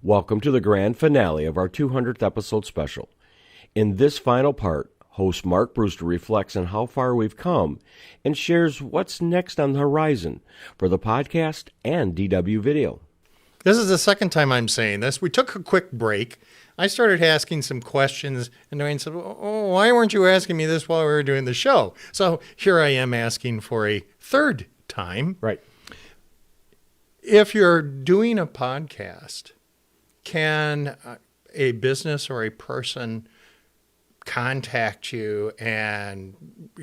Welcome to the grand finale of our 200th episode special. In this final part, host Mark Brewster reflects on how far we've come and shares what's next on the horizon for the podcast and DW Video. This is the second time I'm saying this. We took a quick break. I started asking some questions, and Duane said, "Oh, why weren't you asking me this while we were doing the show?" So here I am asking for a third time. Right. If you're doing a podcast, can a business or a person contact you and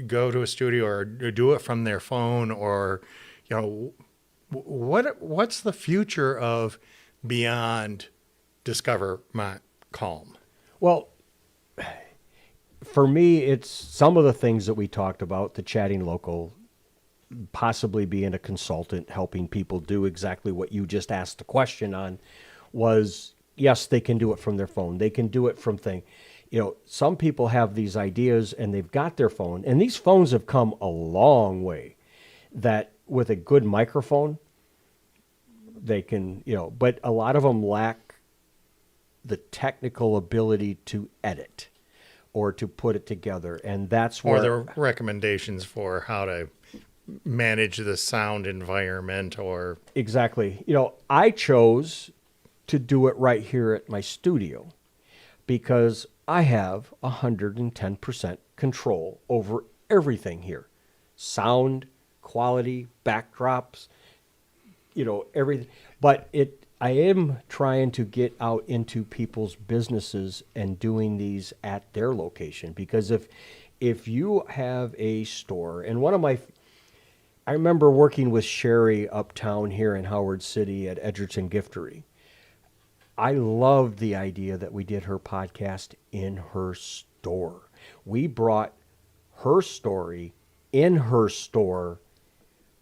go to a studio or do it from their phone, or, what's the future of Beyond Discover Montcalm? Well, for me, it's some of the things that we talked about, the chatting local, possibly being a consultant, helping people do exactly what you just asked the question on, was, yes, they can do it from their phone. They can do it from thing. Some people have these ideas and they've got their phone, and these phones have come a long way, that with a good microphone, they can, but a lot of them lack the technical ability to edit or to put it together. And that's where... Or there are recommendations for how to manage the sound environment or... Exactly. I chose to do it right here at my studio because I have 110% control over everything here. Sound, quality, backdrops, everything. But I am trying to get out into people's businesses and doing these at their location, because if you have a store, and I remember working with Sherry uptown here in Howard City at Edgerton Giftery. I loved the idea that we did her podcast in her store. We brought her story in her store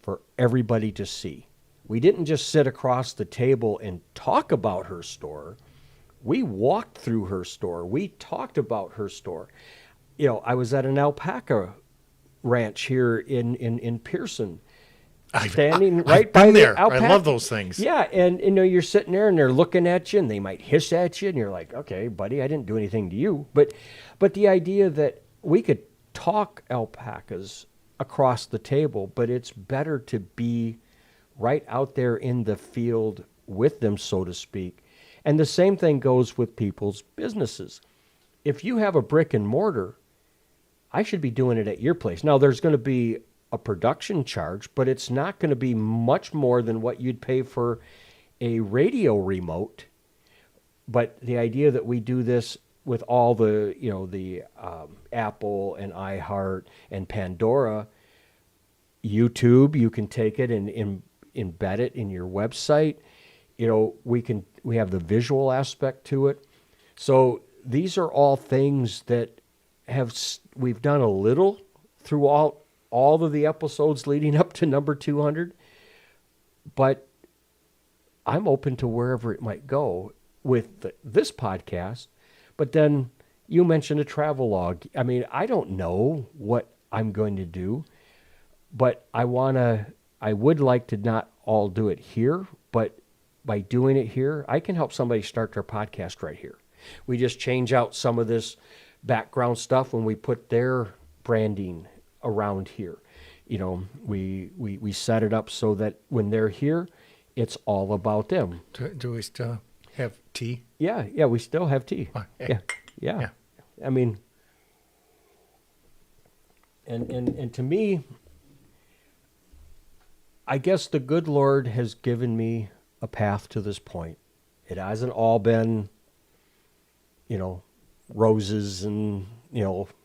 for everybody to see. We didn't just sit across the table and talk about her store. We walked through her store. We talked about her store. I was at an alpaca ranch here in Pearson, standing right by there. the alpaca. I love those things. Yeah, and you're sitting there and they're looking at you and they might hiss at you and you're like, okay, buddy, I didn't do anything to you. But the idea that we could talk alpacas across the table, but it's better to be right out there in the field with them, so to speak. And the same thing goes with people's businesses. If you have a brick and mortar, I should be doing it at your place. Now, there's going to be a production charge, but it's not going to be much more than what you'd pay for a radio remote. But the idea that we do this with all the, the Apple and iHeart and Pandora, YouTube, you can take it and embed it in your website. We have the visual aspect to it. So these are all things that we've done a little throughout all of the episodes leading up to number 200, but I'm open to wherever it might go with this podcast. But then you mentioned a travel log. I mean, I don't know what I'm going to do, but I would like to not all do it here, but by doing it here, I can help somebody start their podcast right here. We just change out some of this background stuff when we put their branding around here. We set it up so that when they're here, it's all about them. Do we still have tea? Yeah, we still have tea. Yeah. I mean, and to me, I guess the good Lord has given me a path to this point. It hasn't all been, roses and,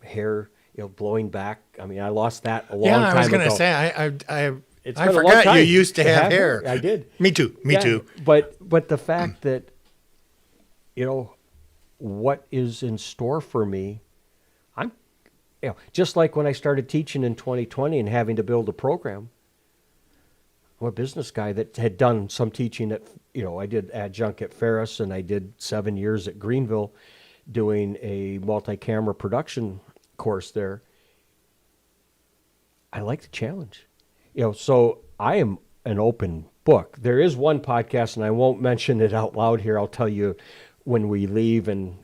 hair, blowing back. I mean, I lost that a long time ago. Yeah, I was going to say, I forgot you used to have hair. I did. Me too. But the fact that, what is in store for me, I'm, just like when I started teaching in 2020 and having to build a program, I'm a business guy that had done some teaching at, I did adjunct at Ferris, and I did 7 years at Greenville doing a multi-camera production course there. I like the challenge. So I am an open book. There is one podcast, and I won't mention it out loud here. I'll tell you when we leave, and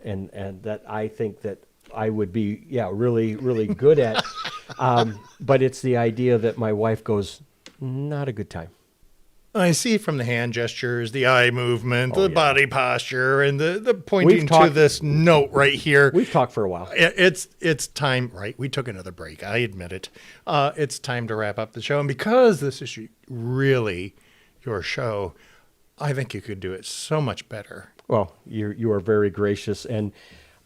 that I think that I would be, really, really good at. But it's the idea that my wife goes, not a good time. I see from the hand gestures, the eye movement, the body posture, and the pointing to this note right here. We've talked for a while. It's time, right? We took another break. I admit it. It's time to wrap up the show. And because this is really your show, I think you could do it so much better. Well, you are very gracious, and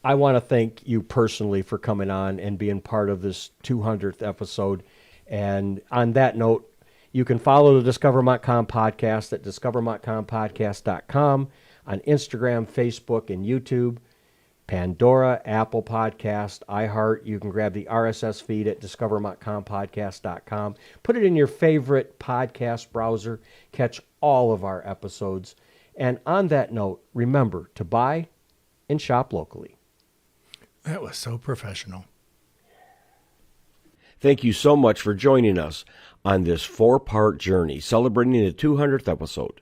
I want to thank you personally for coming on and being part of this 200th episode. And on that note, you can follow the Discover Montcalm podcast at discovermontcalmpodcast.com, on Instagram, Facebook, and YouTube, Pandora, Apple Podcast, iHeart. You can grab the RSS feed at discovermontcalmpodcast.com. Put it in your favorite podcast browser. Catch all of our episodes. And on that note, remember to buy and shop locally. That was so professional. Thank you so much for joining us on this 4-part journey celebrating the 200th episode.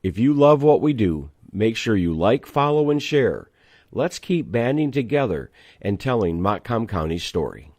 If you love what we do, make sure you like, follow, and share. Let's keep banding together and telling Montcalm County's story.